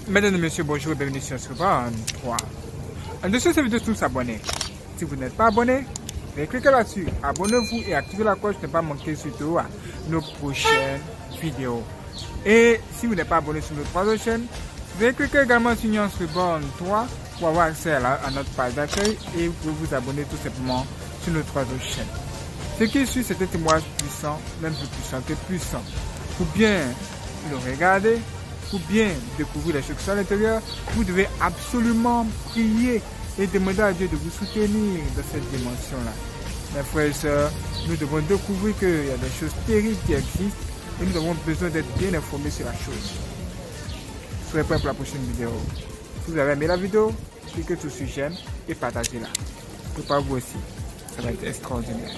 Mesdames et messieurs, bonjour et bienvenue sur Scriban 3. En dessous de cette vidéo, tous s'abonner. Si vous n'êtes pas abonné, cliquez là-dessus, abonnez-vous et activez la cloche pour ne pas manquer surtout nos prochaines vidéos. Et si vous n'êtes pas abonné sur notre troisième chaîne, cliquez également sur Scriban 3 pour avoir accès à notre page d'accueil et vous pouvez vous abonner tout simplement sur notre troisième chaîne. Ce qui suit, c'est un témoignage puissant, même plus puissant que puissant. Pour bien le regarder, pour bien découvrir les choses qui sont à l'intérieur, vous devez absolument prier et demander à Dieu de vous soutenir dans cette dimension-là. Mes frères et sœurs, nous devons découvrir qu'il y a des choses terribles qui existent et nous avons besoin d'être bien informés sur la chose. Soyez prêts pour la prochaine vidéo. Si vous avez aimé la vidéo, cliquez sur j'aime et partagez-la. Pour vous aussi, ça va être extraordinaire.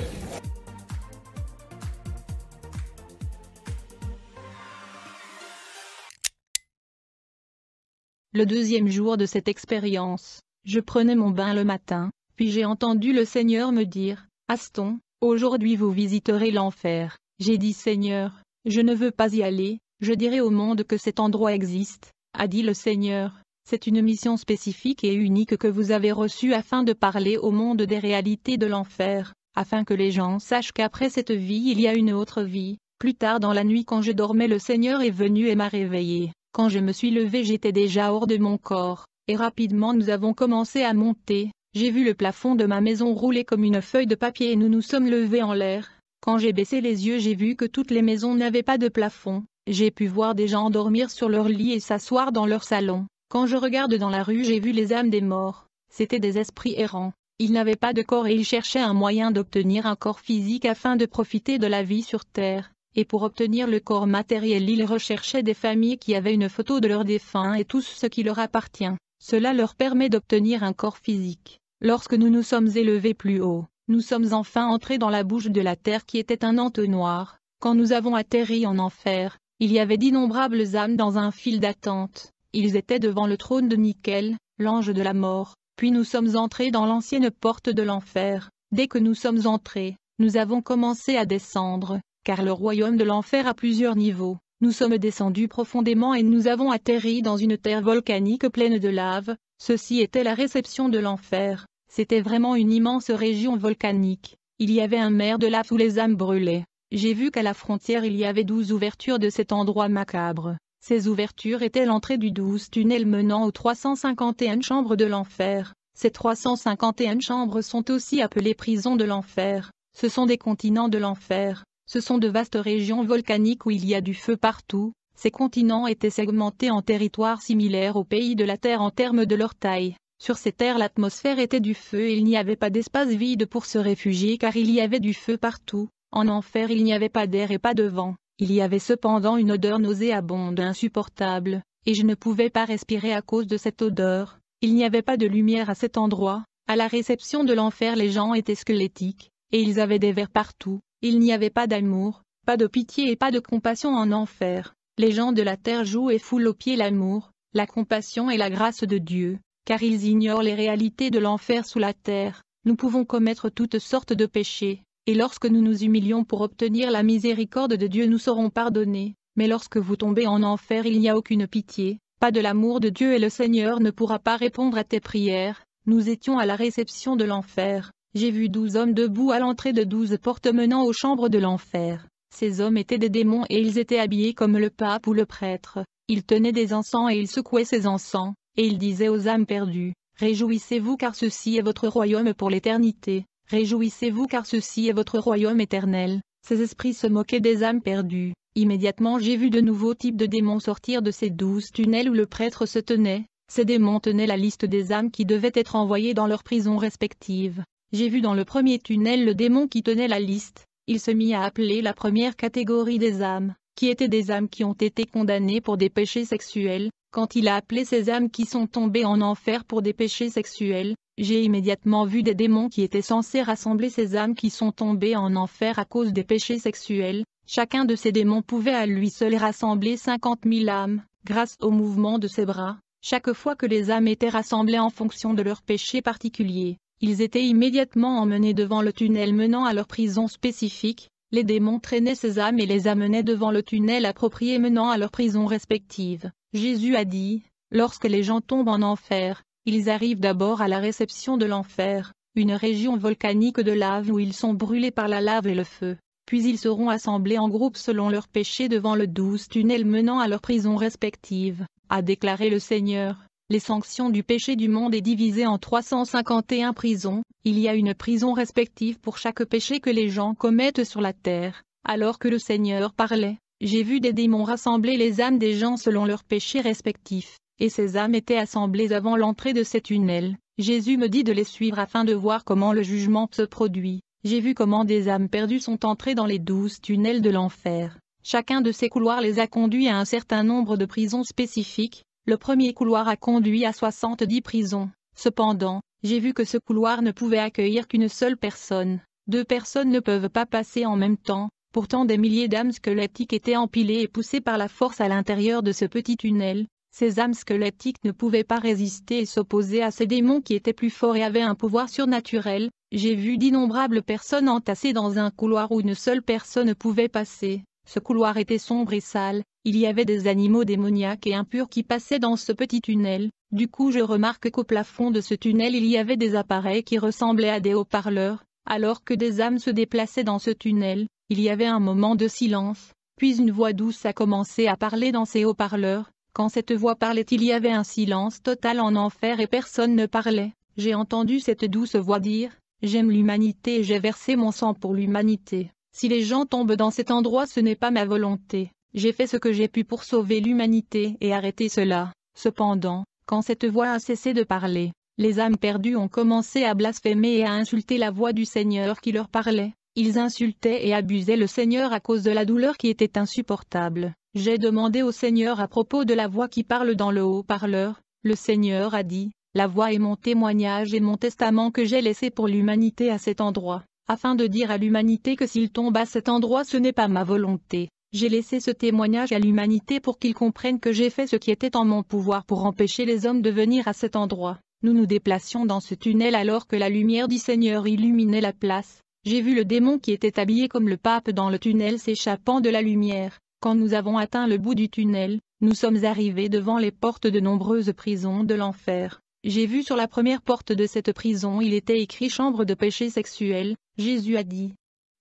Le deuxième jour de cette expérience, je prenais mon bain le matin, puis j'ai entendu le Seigneur me dire, « Aston, aujourd'hui vous visiterez l'enfer. » J'ai dit « Seigneur, je ne veux pas y aller, je dirai au monde que cet endroit existe. » A dit le Seigneur, « C'est une mission spécifique et unique que vous avez reçue afin de parler au monde des réalités de l'enfer, afin que les gens sachent qu'après cette vie il y a une autre vie. » Plus tard dans la nuit quand je dormais, le Seigneur est venu et m'a réveillé. Quand je me suis levé, j'étais déjà hors de mon corps, et rapidement nous avons commencé à monter. J'ai vu le plafond de ma maison rouler comme une feuille de papier et nous nous sommes levés en l'air. Quand j'ai baissé les yeux, j'ai vu que toutes les maisons n'avaient pas de plafond. J'ai pu voir des gens dormir sur leur lit et s'asseoir dans leur salon. Quand je regarde dans la rue, j'ai vu les âmes des morts. C'étaient des esprits errants. Ils n'avaient pas de corps et ils cherchaient un moyen d'obtenir un corps physique afin de profiter de la vie sur terre. Et pour obtenir le corps matériel, ils recherchaient des familles qui avaient une photo de leurs défunts et tout ce qui leur appartient. Cela leur permet d'obtenir un corps physique. Lorsque nous nous sommes élevés plus haut, nous sommes enfin entrés dans la bouche de la terre qui était un entonnoir. Quand nous avons atterri en enfer, il y avait d'innombrables âmes dans un fil d'attente. Ils étaient devant le trône de Nickel, l'ange de la mort. Puis nous sommes entrés dans l'ancienne porte de l'enfer. Dès que nous sommes entrés, nous avons commencé à descendre. Car le royaume de l'enfer a plusieurs niveaux. Nous sommes descendus profondément et nous avons atterri dans une terre volcanique pleine de lave. Ceci était la réception de l'enfer. C'était vraiment une immense région volcanique. Il y avait un mer de lave où les âmes brûlaient. J'ai vu qu'à la frontière il y avait 12 ouvertures de cet endroit macabre. Ces ouvertures étaient l'entrée du 12 tunnels menant aux 351 chambres de l'enfer. Ces 351 chambres sont aussi appelées prisons de l'enfer. Ce sont des continents de l'enfer. Ce sont de vastes régions volcaniques où il y a du feu partout. Ces continents étaient segmentés en territoires similaires aux pays de la Terre en termes de leur taille. Sur ces terres l'atmosphère était du feu et il n'y avait pas d'espace vide pour se réfugier car il y avait du feu partout. En enfer il n'y avait pas d'air et pas de vent. Il y avait cependant une odeur nauséabonde insupportable, et je ne pouvais pas respirer à cause de cette odeur. Il n'y avait pas de lumière à cet endroit. À la réception de l'enfer les gens étaient squelettiques, et ils avaient des vers partout. Il n'y avait pas d'amour, pas de pitié et pas de compassion en enfer. Les gens de la terre jouent et foulent aux pieds l'amour, la compassion et la grâce de Dieu, car ils ignorent les réalités de l'enfer sous la terre. Nous pouvons commettre toutes sortes de péchés, et lorsque nous nous humilions pour obtenir la miséricorde de Dieu nous serons pardonnés. Mais lorsque vous tombez en enfer il n'y a aucune pitié, pas de l'amour de Dieu et le Seigneur ne pourra pas répondre à tes prières. Nous étions à la réception de l'enfer. J'ai vu 12 hommes debout à l'entrée de 12 portes menant aux chambres de l'enfer. Ces hommes étaient des démons et ils étaient habillés comme le pape ou le prêtre. Ils tenaient des encens et ils secouaient ces encens, et ils disaient aux âmes perdues, « Réjouissez-vous car ceci est votre royaume pour l'éternité. Réjouissez-vous car ceci est votre royaume éternel. » Ces esprits se moquaient des âmes perdues. Immédiatement j'ai vu de nouveaux types de démons sortir de ces 12 tunnels où le prêtre se tenait. Ces démons tenaient la liste des âmes qui devaient être envoyées dans leurs prisons respectives. J'ai vu dans le premier tunnel le démon qui tenait la liste. Il se mit à appeler la première catégorie des âmes, qui étaient des âmes qui ont été condamnées pour des péchés sexuels. Quand il a appelé ces âmes qui sont tombées en enfer pour des péchés sexuels, j'ai immédiatement vu des démons qui étaient censés rassembler ces âmes qui sont tombées en enfer à cause des péchés sexuels. Chacun de ces démons pouvait à lui seul rassembler 50 000 âmes, grâce au mouvement de ses bras, chaque fois que les âmes étaient rassemblées en fonction de leur péché particulier. Ils étaient immédiatement emmenés devant le tunnel menant à leur prison spécifique. Les démons traînaient ces âmes et les amenaient devant le tunnel approprié menant à leurs prisons respectives. Jésus a dit, Lorsque les gens tombent en enfer, ils arrivent d'abord à la réception de l'enfer, une région volcanique de lave où ils sont brûlés par la lave et le feu. Puis ils seront assemblés en groupe selon leurs péchés devant le 12 tunnels menant à leurs prisons respectives, a déclaré le Seigneur. Les sanctions du péché du monde est divisée en 351 prisons, il y a une prison respective pour chaque péché que les gens commettent sur la terre. Alors que le Seigneur parlait, j'ai vu des démons rassembler les âmes des gens selon leurs péchés respectifs, et ces âmes étaient assemblées avant l'entrée de ces tunnels. Jésus me dit de les suivre afin de voir comment le jugement se produit. J'ai vu comment des âmes perdues sont entrées dans les 12 tunnels de l'enfer. Chacun de ces couloirs les a conduits à un certain nombre de prisons spécifiques. Le premier couloir a conduit à 70 prisons. Cependant, j'ai vu que ce couloir ne pouvait accueillir qu'une seule personne. 2 personnes ne peuvent pas passer en même temps. Pourtant des milliers d'âmes squelettiques étaient empilées et poussées par la force à l'intérieur de ce petit tunnel. Ces âmes squelettiques ne pouvaient pas résister et s'opposer à ces démons qui étaient plus forts et avaient un pouvoir surnaturel. J'ai vu d'innombrables personnes entassées dans un couloir où une seule personne pouvait passer. Ce couloir était sombre et sale, il y avait des animaux démoniaques et impurs qui passaient dans ce petit tunnel. Du coup je remarque qu'au plafond de ce tunnel il y avait des appareils qui ressemblaient à des haut-parleurs. Alors que des âmes se déplaçaient dans ce tunnel, il y avait un moment de silence, puis une voix douce a commencé à parler dans ces haut-parleurs. Quand cette voix parlait il y avait un silence total en enfer et personne ne parlait. J'ai entendu cette douce voix dire, « J'aime l'humanité et j'ai versé mon sang pour l'humanité. Si les gens tombent dans cet endroit ce n'est pas ma volonté. J'ai fait ce que j'ai pu pour sauver l'humanité et arrêter cela. » Cependant, quand cette voix a cessé de parler, les âmes perdues ont commencé à blasphémer et à insulter la voix du Seigneur qui leur parlait. Ils insultaient et abusaient le Seigneur à cause de la douleur qui était insupportable. J'ai demandé au Seigneur à propos de la voix qui parle dans le haut-parleur. Le Seigneur a dit, « La voix est mon témoignage et mon testament que j'ai laissé pour l'humanité à cet endroit, afin de dire à l'humanité que s'ils tombent à cet endroit ce n'est pas ma volonté. J'ai laissé ce témoignage à l'humanité pour qu'ils comprennent que j'ai fait ce qui était en mon pouvoir pour empêcher les hommes de venir à cet endroit. » Nous nous déplacions dans ce tunnel alors que la lumière du Seigneur illuminait la place. J'ai vu le démon qui était habillé comme le pape dans le tunnel s'échappant de la lumière. Quand nous avons atteint le bout du tunnel, nous sommes arrivés devant les portes de nombreuses prisons de l'enfer. J'ai vu sur la première porte de cette prison il était écrit chambre de péché sexuel. Jésus a dit,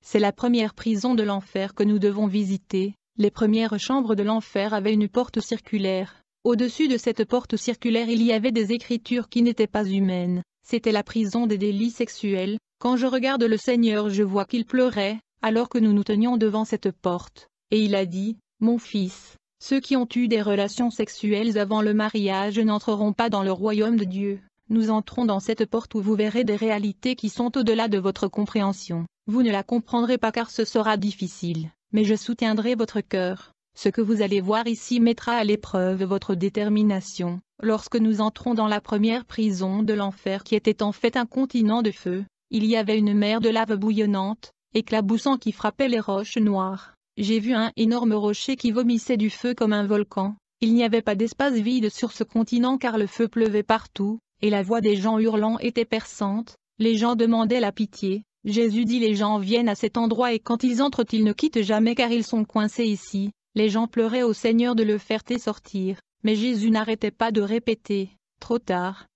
c'est la première prison de l'enfer que nous devons visiter. Les premières chambres de l'enfer avaient une porte circulaire. Au-dessus de cette porte circulaire il y avait des écritures qui n'étaient pas humaines. C'était la prison des délits sexuels. Quand je regarde le Seigneur je vois qu'il pleurait, alors que nous nous tenions devant cette porte. Et il a dit, « Mon fils, ceux qui ont eu des relations sexuelles avant le mariage n'entreront pas dans le royaume de Dieu. Nous entrons dans cette porte où vous verrez des réalités qui sont au-delà de votre compréhension. Vous ne la comprendrez pas car ce sera difficile, mais je soutiendrai votre cœur. Ce que vous allez voir ici mettra à l'épreuve votre détermination. » Lorsque nous entrons dans la première prison de l'enfer qui était en fait un continent de feu, il y avait une mer de lave bouillonnante, éclaboussant qui frappait les roches noires. J'ai vu un énorme rocher qui vomissait du feu comme un volcan. Il n'y avait pas d'espace vide sur ce continent car le feu pleuvait partout, et la voix des gens hurlant était perçante. Les gens demandaient la pitié. Jésus dit les gens viennent à cet endroit et quand ils entrent ils ne quittent jamais car ils sont coincés ici. Les gens pleuraient au Seigneur de le faire sortir, mais Jésus n'arrêtait pas de répéter, trop tard,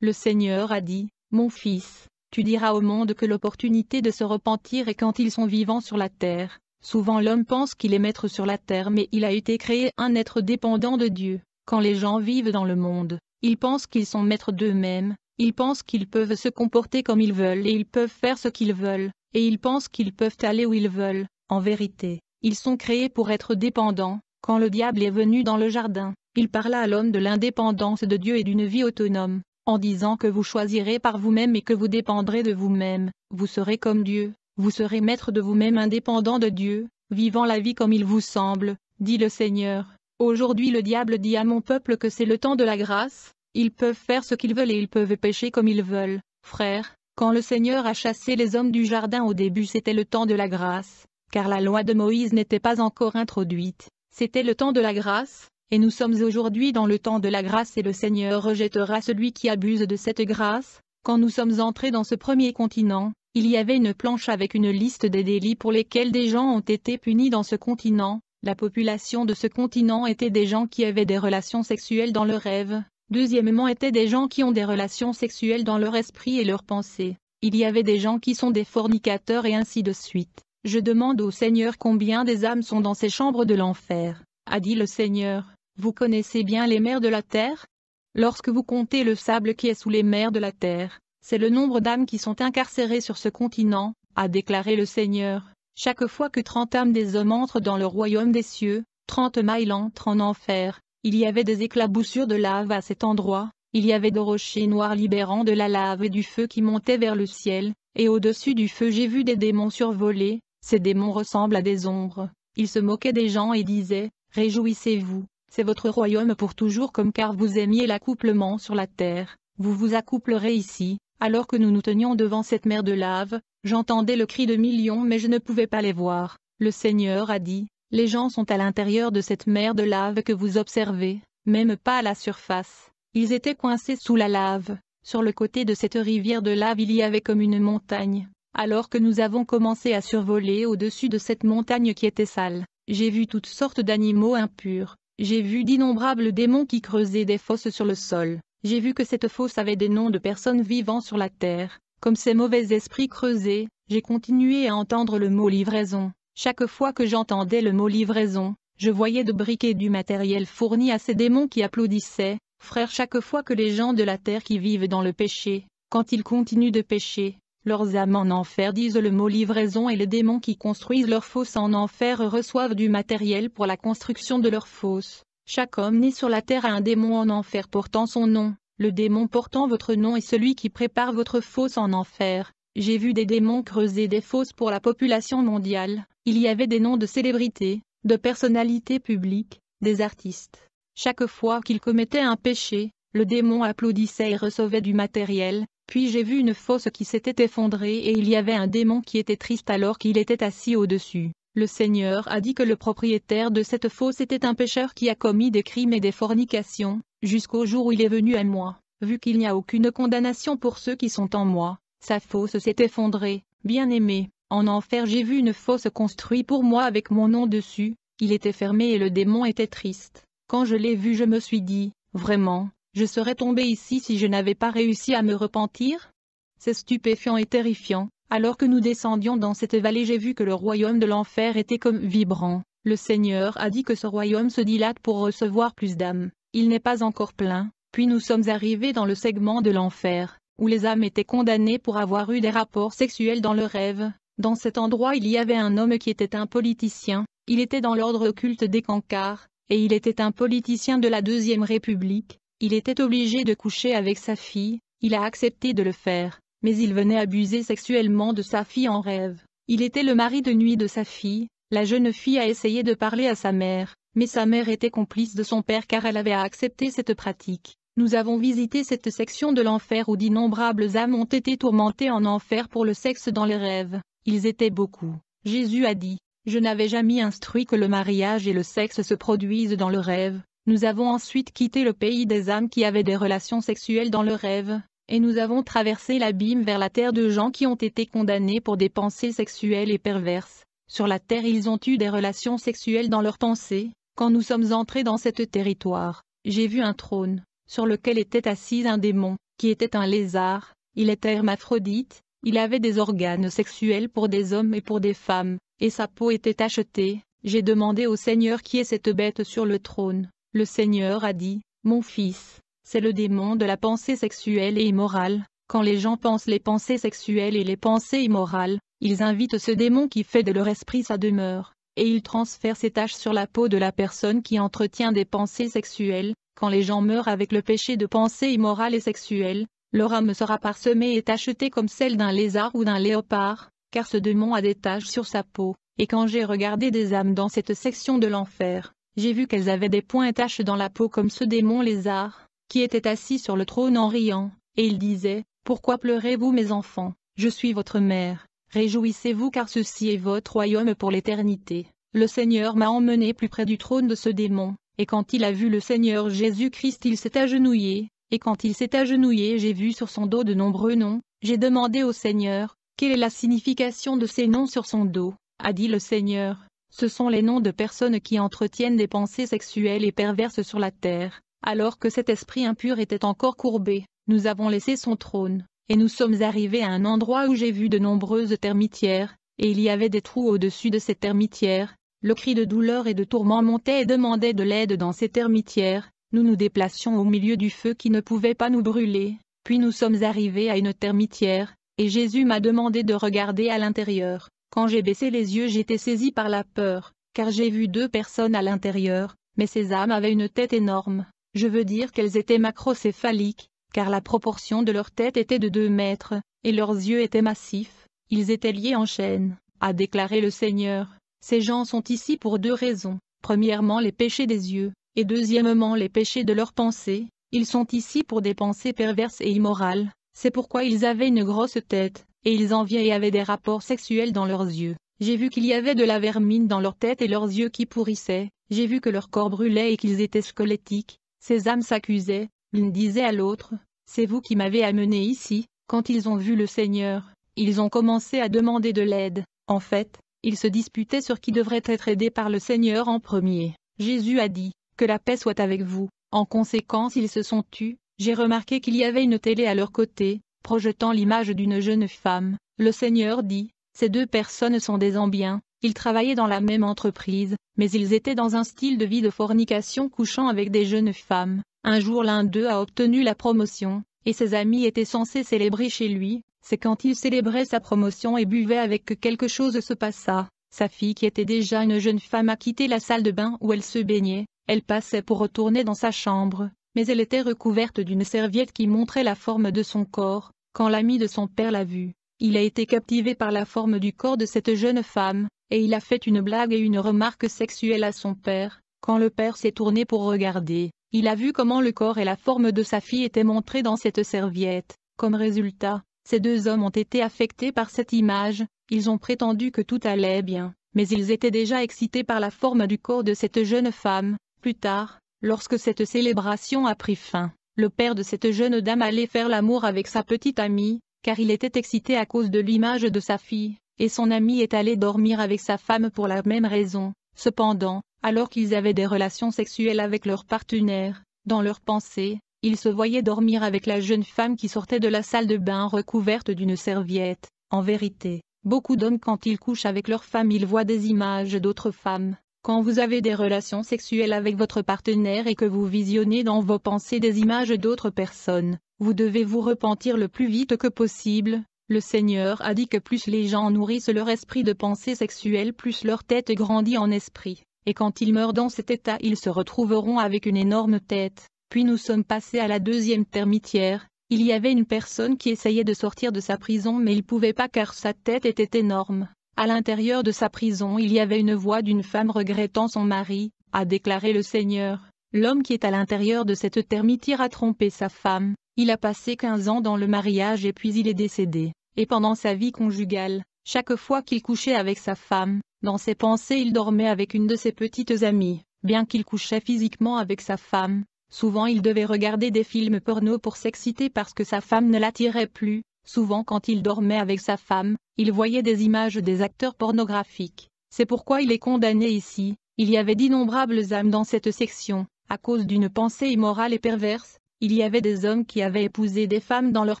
le Seigneur a dit, mon fils, tu diras au monde que l'opportunité de se repentir est quand ils sont vivants sur la terre. Souvent l'homme pense qu'il est maître sur la terre mais il a été créé un être dépendant de Dieu. Quand les gens vivent dans le monde, ils pensent qu'ils sont maîtres d'eux-mêmes, ils pensent qu'ils peuvent se comporter comme ils veulent et ils peuvent faire ce qu'ils veulent, et ils pensent qu'ils peuvent aller où ils veulent. En vérité, ils sont créés pour être dépendants. Quand le diable est venu dans le jardin, il parla à l'homme de l'indépendance de Dieu et d'une vie autonome, en disant que vous choisirez par vous-même et que vous dépendrez de vous-même, vous serez comme Dieu. Vous serez maître de vous-même indépendant de Dieu, vivant la vie comme il vous semble, dit le Seigneur. Aujourd'hui le diable dit à mon peuple que c'est le temps de la grâce, ils peuvent faire ce qu'ils veulent et ils peuvent pécher comme ils veulent. Frères, quand le Seigneur a chassé les hommes du jardin au début c'était le temps de la grâce, car la loi de Moïse n'était pas encore introduite, c'était le temps de la grâce, et nous sommes aujourd'hui dans le temps de la grâce et le Seigneur rejettera celui qui abuse de cette grâce. Quand nous sommes entrés dans ce premier continent, il y avait une planche avec une liste des délits pour lesquels des gens ont été punis dans ce continent. La population de ce continent était des gens qui avaient des relations sexuelles dans leurs rêves. Deuxièmement étaient des gens qui ont des relations sexuelles dans leur esprit et leurs pensées. Il y avait des gens qui sont des fornicateurs et ainsi de suite. Je demande au Seigneur combien des âmes sont dans ces chambres de l'enfer. A dit le Seigneur, vous connaissez bien les mers de la terre? Lorsque vous comptez le sable qui est sous les mers de la terre, c'est le nombre d'âmes qui sont incarcérées sur ce continent, a déclaré le Seigneur. Chaque fois que 30 âmes des hommes entrent dans le royaume des cieux, 30 miles entrent en enfer. Il y avait des éclaboussures de lave à cet endroit, il y avait de rochers noirs libérant de la lave et du feu qui montait vers le ciel, et au-dessus du feu j'ai vu des démons survoler. Ces démons ressemblent à des ombres. Ils se moquaient des gens et disaient, « Réjouissez-vous, c'est votre royaume pour toujours comme car vous aimiez l'accouplement sur la terre, vous vous accouplerez ici. » Alors que nous nous tenions devant cette mer de lave, j'entendais le cri de millions mais je ne pouvais pas les voir. Le Seigneur a dit, « Les gens sont à l'intérieur de cette mer de lave que vous observez, même pas à la surface. Ils étaient coincés sous la lave. Sur le côté de cette rivière de lave il y avait comme une montagne. Alors que nous avons commencé à survoler au-dessus de cette montagne qui était sale, j'ai vu toutes sortes d'animaux impurs. J'ai vu d'innombrables démons qui creusaient des fosses sur le sol. J'ai vu que cette fosse avait des noms de personnes vivant sur la terre. Comme ces mauvais esprits creusaient, j'ai continué à entendre le mot livraison. Chaque fois que j'entendais le mot livraison, je voyais de briquer du matériel fourni à ces démons qui applaudissaient. Frères, chaque fois que les gens de la terre qui vivent dans le péché, quand ils continuent de pécher, leurs âmes en enfer disent le mot livraison et les démons qui construisent leurs fosses en enfer reçoivent du matériel pour la construction de leurs fosses. Chaque homme né sur la terre a un démon en enfer portant son nom. Le démon portant votre nom est celui qui prépare votre fosse en enfer. J'ai vu des démons creuser des fosses pour la population mondiale. Il y avait des noms de célébrités, de personnalités publiques, des artistes. Chaque fois qu'ils commettaient un péché, le démon applaudissait et recevait du matériel. Puis j'ai vu une fosse qui s'était effondrée et il y avait un démon qui était triste alors qu'il était assis au-dessus. Le Seigneur a dit que le propriétaire de cette fosse était un pécheur qui a commis des crimes et des fornications, jusqu'au jour où il est venu à moi. Vu qu'il n'y a aucune condamnation pour ceux qui sont en moi, sa fosse s'est effondrée. Bien-aimé, en enfer j'ai vu une fosse construite pour moi avec mon nom dessus. Il était fermé et le démon était triste. Quand je l'ai vu je me suis dit, vraiment, je serais tombé ici si je n'avais pas réussi à me repentir? C'est stupéfiant et terrifiant. Alors que nous descendions dans cette vallée j'ai vu que le royaume de l'enfer était comme vibrant. Le Seigneur a dit que ce royaume se dilate pour recevoir plus d'âmes. Il n'est pas encore plein. Puis nous sommes arrivés dans le segment de l'enfer, où les âmes étaient condamnées pour avoir eu des rapports sexuels dans le rêve. Dans cet endroit il y avait un homme qui était un politicien. Il était dans l'ordre occulte des Cancars, et il était un politicien de la Deuxième République. Il était obligé de coucher avec sa fille. Il a accepté de le faire. Mais il venait abuser sexuellement de sa fille en rêve. Il était le mari de nuit de sa fille. La jeune fille a essayé de parler à sa mère, mais sa mère était complice de son père car elle avait accepté cette pratique. Nous avons visité cette section de l'enfer où d'innombrables âmes ont été tourmentées en enfer pour le sexe dans les rêves. Ils étaient beaucoup. Jésus a dit, « Je n'avais jamais instruit que le mariage et le sexe se produisent dans le rêve. » Nous avons ensuite quitté le pays des âmes qui avaient des relations sexuelles dans le rêve. Et nous avons traversé l'abîme vers la terre de gens qui ont été condamnés pour des pensées sexuelles et perverses. Sur la terre ils ont eu des relations sexuelles dans leurs pensées. Quand nous sommes entrés dans ce territoire, j'ai vu un trône, sur lequel était assis un démon, qui était un lézard. Il était hermaphrodite, il avait des organes sexuels pour des hommes et pour des femmes, et sa peau était tachetée. J'ai demandé au Seigneur qui est cette bête sur le trône. Le Seigneur a dit, « Mon fils, c'est le démon de la pensée sexuelle et immorale. Quand les gens pensent les pensées sexuelles et les pensées immorales, ils invitent ce démon qui fait de leur esprit sa demeure, et ils transfèrent ses taches sur la peau de la personne qui entretient des pensées sexuelles. Quand les gens meurent avec le péché de pensée immorale et sexuelle, leur âme sera parsemée et tachetée comme celle d'un lézard ou d'un léopard, car ce démon a des taches sur sa peau. Et quand j'ai regardé des âmes dans cette section de l'enfer, j'ai vu qu'elles avaient des points et taches dans la peau comme ce démon lézard, qui était assis sur le trône en riant, et il disait, « Pourquoi pleurez-vous mes enfants? Je suis votre mère. Réjouissez-vous car ceci est votre royaume pour l'éternité. » Le Seigneur m'a emmené plus près du trône de ce démon, et quand il a vu le Seigneur Jésus-Christ il s'est agenouillé, et quand il s'est agenouillé j'ai vu sur son dos de nombreux noms. J'ai demandé au Seigneur, « Quelle est la signification de ces noms sur son dos ?» A dit le Seigneur, Ce sont les noms de personnes qui entretiennent des pensées sexuelles et perverses sur la terre. Alors que cet esprit impur était encore courbé, nous avons laissé son trône, et nous sommes arrivés à un endroit où j'ai vu de nombreuses termitières, et il y avait des trous au-dessus de ces termitières. Le cri de douleur et de tourment montait et demandait de l'aide dans ces termitières. Nous nous déplacions au milieu du feu qui ne pouvait pas nous brûler, puis nous sommes arrivés à une termitière, et Jésus m'a demandé de regarder à l'intérieur. Quand j'ai baissé les yeux, j'étais saisi par la peur, car j'ai vu 2 personnes à l'intérieur, mais ces âmes avaient une tête énorme. Je veux dire qu'elles étaient macrocéphaliques, car la proportion de leur tête était de 2 mètres, et leurs yeux étaient massifs. Ils étaient liés en chaînes, a déclaré le Seigneur. Ces gens sont ici pour 2 raisons. Premièrement, les péchés des yeux, et deuxièmement, les péchés de leurs pensées. Ils sont ici pour des pensées perverses et immorales. C'est pourquoi ils avaient une grosse tête, et ils enviaient et avaient des rapports sexuels dans leurs yeux. J'ai vu qu'il y avait de la vermine dans leur tête et leurs yeux qui pourrissaient. J'ai vu que leur corps brûlait et qu'ils étaient squelettiques. Ces âmes s'accusaient, l'une disait à l'autre, « C'est vous qui m'avez amené ici. » Quand ils ont vu le Seigneur, ils ont commencé à demander de l'aide. En fait, ils se disputaient sur qui devrait être aidé par le Seigneur en premier. Jésus a dit, « Que la paix soit avec vous. » En conséquence, ils se sont tus. J'ai remarqué qu'il y avait une télé à leur côté, projetant l'image d'une jeune femme. Le Seigneur dit, « Ces 2 personnes sont des Zambiens. Ils travaillaient dans la même entreprise, mais ils étaient dans un style de vie de fornication couchant avec des jeunes femmes. Un jour l'un d'eux a obtenu la promotion, et ses amis étaient censés célébrer chez lui. C'est quand il célébrait sa promotion et buvait avec que quelque chose se passa. Sa fille qui était déjà une jeune femme a quitté la salle de bain où elle se baignait. Elle passait pour retourner dans sa chambre, mais elle était recouverte d'une serviette qui montrait la forme de son corps. Quand l'ami de son père l'a vue, il a été captivé par la forme du corps de cette jeune femme, et il a fait une blague et une remarque sexuelle à son père. Quand le père s'est tourné pour regarder, il a vu comment le corps et la forme de sa fille étaient montrés dans cette serviette. Comme résultat, ces 2 hommes ont été affectés par cette image. Ils ont prétendu que tout allait bien, mais ils étaient déjà excités par la forme du corps de cette jeune femme. Plus tard, lorsque cette célébration a pris fin, le père de cette jeune dame allait faire l'amour avec sa petite amie, car il était excité à cause de l'image de sa fille, et son ami est allé dormir avec sa femme pour la même raison. Cependant, alors qu'ils avaient des relations sexuelles avec leur partenaire, dans leurs pensées, ils se voyaient dormir avec la jeune femme qui sortait de la salle de bain recouverte d'une serviette. En vérité, beaucoup d'hommes quand ils couchent avec leur femme ils voient des images d'autres femmes. Quand vous avez des relations sexuelles avec votre partenaire et que vous visionnez dans vos pensées des images d'autres personnes, vous devez vous repentir le plus vite que possible. Le Seigneur a dit que plus les gens nourrissent leur esprit de pensée sexuelle, plus leur tête grandit en esprit, et quand ils meurent dans cet état ils se retrouveront avec une énorme tête. Puis nous sommes passés à la 2e termitière. Il y avait une personne qui essayait de sortir de sa prison mais il ne pouvait pas car sa tête était énorme. À l'intérieur de sa prison il y avait une voix d'une femme regrettant son mari, a déclaré le Seigneur. L'homme qui est à l'intérieur de cette termitière a trompé sa femme, il a passé 15 ans dans le mariage et puis il est décédé. Et pendant sa vie conjugale, chaque fois qu'il couchait avec sa femme, dans ses pensées il dormait avec une de ses petites amies. Bien qu'il couchait physiquement avec sa femme, souvent il devait regarder des films porno pour s'exciter parce que sa femme ne l'attirait plus. Souvent quand il dormait avec sa femme, il voyait des images des acteurs pornographiques. C'est pourquoi il est condamné ici. Il y avait d'innombrables âmes dans cette section. À cause d'une pensée immorale et perverse, il y avait des hommes qui avaient épousé des femmes dans leurs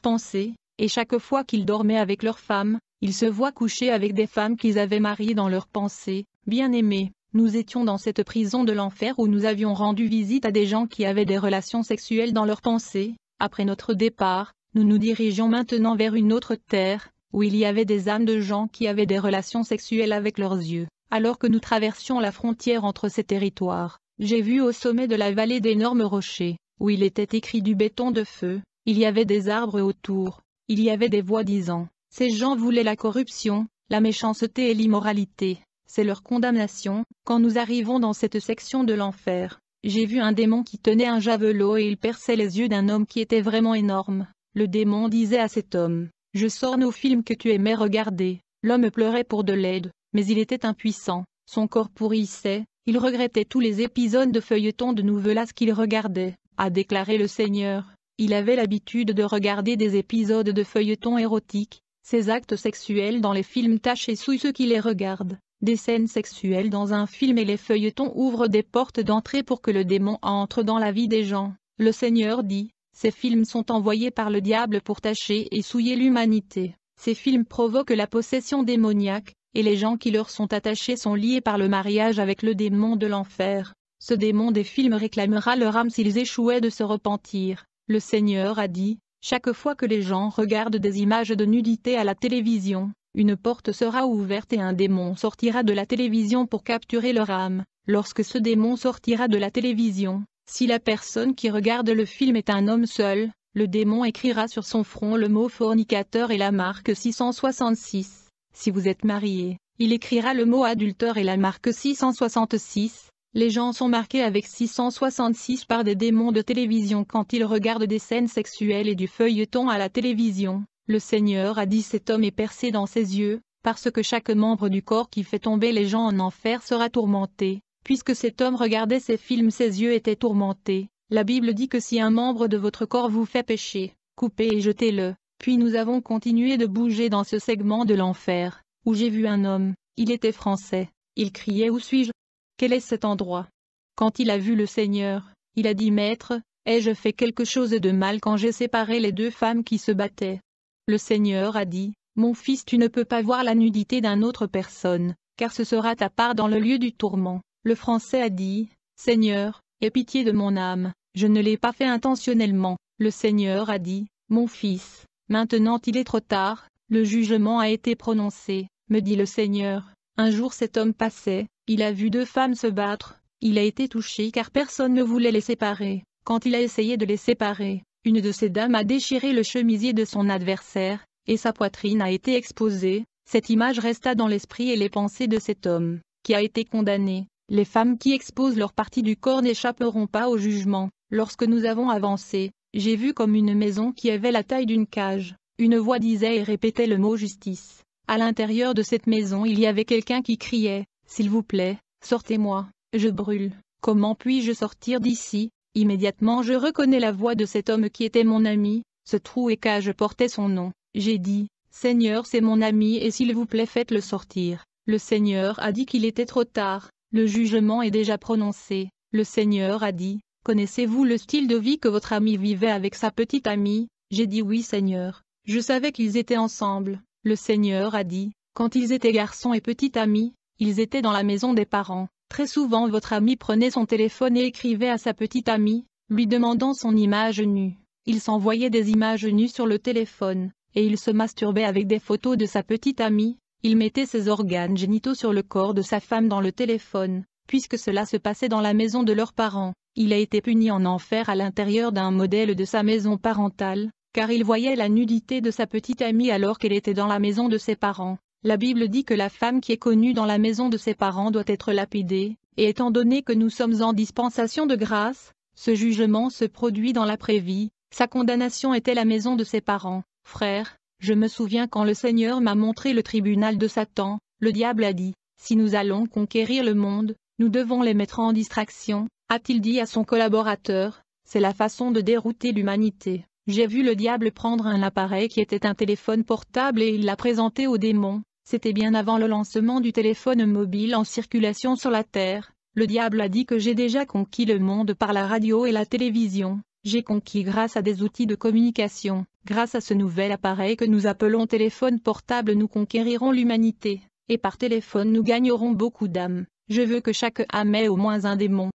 pensées, et chaque fois qu'ils dormaient avec leurs femmes, ils se voient coucher avec des femmes qu'ils avaient mariées dans leurs pensées. Bien-aimés, nous étions dans cette prison de l'enfer où nous avions rendu visite à des gens qui avaient des relations sexuelles dans leurs pensées. Après notre départ, nous nous dirigeons maintenant vers une autre terre, où il y avait des âmes de gens qui avaient des relations sexuelles avec leurs yeux. Alors que nous traversions la frontière entre ces territoires, j'ai vu au sommet de la vallée d'énormes rochers, où il était écrit du béton de feu. Il y avait des arbres autour. Il y avait des voix disant, « Ces gens voulaient la corruption, la méchanceté et l'immoralité. C'est leur condamnation. » Quand nous arrivons dans cette section de l'enfer, j'ai vu un démon qui tenait un javelot et il perçait les yeux d'un homme qui était vraiment énorme. Le démon disait à cet homme, « Je sors nos films que tu aimais regarder. » L'homme pleurait pour de l'aide, mais il était impuissant. Son corps pourrissait, il regrettait tous les épisodes de feuilletons de novelas qu'il regardait, a déclaré le Seigneur. Il avait l'habitude de regarder des épisodes de feuilletons érotiques. Ces actes sexuels dans les films tachent et souillent ceux qui les regardent. des scènes sexuelles dans un film et les feuilletons ouvrent des portes d'entrée pour que le démon entre dans la vie des gens. Le Seigneur dit, ces films sont envoyés par le diable pour tacher et souiller l'humanité. Ces films provoquent la possession démoniaque, et les gens qui leur sont attachés sont liés par le mariage avec le démon de l'enfer. Ce démon des films réclamera leur âme s'ils échouaient de se repentir. Le Seigneur a dit, chaque fois que les gens regardent des images de nudité à la télévision, une porte sera ouverte et un démon sortira de la télévision pour capturer leur âme. Lorsque ce démon sortira de la télévision, si la personne qui regarde le film est un homme seul, le démon écrira sur son front le mot fornicateur et la marque 666. Si vous êtes marié, il écrira le mot adultère et la marque 666. Les gens sont marqués avec 666 par des démons de télévision quand ils regardent des scènes sexuelles et du feuilleton à la télévision. Le Seigneur a dit cet homme est percé dans ses yeux, parce que chaque membre du corps qui fait tomber les gens en enfer sera tourmenté. Puisque cet homme regardait ces films, ses yeux étaient tourmentés. La Bible dit que si un membre de votre corps vous fait pécher, coupez et jetez-le. Puis nous avons continué de bouger dans ce segment de l'enfer, où j'ai vu un homme, il était français, il criait « Où suis-je ? Quel est cet endroit ?» Quand il a vu le Seigneur, il a dit « Maître, ai-je fait quelque chose de mal quand j'ai séparé les deux femmes qui se battaient ?» Le Seigneur a dit « Mon fils, tu ne peux pas voir la nudité d'une autre personne, car ce sera ta part dans le lieu du tourment. » Le Français a dit « Seigneur, aie pitié de mon âme, je ne l'ai pas fait intentionnellement. » Le Seigneur a dit « Mon fils, maintenant il est trop tard, le jugement a été prononcé, me dit le Seigneur. Un jour cet homme passait, il a vu deux femmes se battre, il a été touché car personne ne voulait les séparer. Quand il a essayé de les séparer, une de ces dames a déchiré le chemisier de son adversaire, et sa poitrine a été exposée. Cette image resta dans l'esprit et les pensées de cet homme, qui a été condamné. Les femmes qui exposent leur partie du corps n'échapperont pas au jugement. Lorsque nous avons avancé, j'ai vu comme une maison qui avait la taille d'une cage. Une voix disait et répétait le mot justice. À l'intérieur de cette maison il y avait quelqu'un qui criait, « S'il vous plaît, sortez-moi, je brûle. Comment puis-je sortir d'ici ?» Immédiatement je reconnais la voix de cet homme qui était mon ami. Ce trou et cage portait son nom. J'ai dit, « Seigneur, c'est mon ami et s'il vous plaît faites-le sortir. » Le Seigneur a dit qu'il était trop tard. Le jugement est déjà prononcé. Le Seigneur a dit, « Connaissez-vous le style de vie que votre ami vivait avec sa petite amie ?» J'ai dit oui Seigneur. Je savais qu'ils étaient ensemble. Le Seigneur a dit, « Quand ils étaient garçons et petite amie, ils étaient dans la maison des parents. Très souvent votre ami prenait son téléphone et écrivait à sa petite amie, lui demandant son image nue. Il s'envoyait des images nues sur le téléphone, et il se masturbait avec des photos de sa petite amie. Il mettait ses organes génitaux sur le corps de sa femme dans le téléphone. Puisque cela se passait dans la maison de leurs parents, il a été puni en enfer à l'intérieur d'un modèle de sa maison parentale, car il voyait la nudité de sa petite amie alors qu'elle était dans la maison de ses parents. La Bible dit que la femme qui est connue dans la maison de ses parents doit être lapidée, et étant donné que nous sommes en dispensation de grâce, ce jugement se produit dans l'après-vie. Sa condamnation était la maison de ses parents. Frère, je me souviens quand le Seigneur m'a montré le tribunal de Satan, le diable a dit, « Si nous allons conquérir le monde, nous devons les mettre en distraction, » a-t-il dit à son collaborateur. C'est la façon de dérouter l'humanité. J'ai vu le diable prendre un appareil qui était un téléphone portable et il l'a présenté au démon. C'était bien avant le lancement du téléphone mobile en circulation sur la Terre. Le diable a dit que j'ai déjà conquis le monde par la radio et la télévision. J'ai conquis grâce à des outils de communication. Grâce à ce nouvel appareil que nous appelons téléphone portable, nous conquérirons l'humanité. Et par téléphone nous gagnerons beaucoup d'âmes. Je veux que chaque âme ait au moins un démon.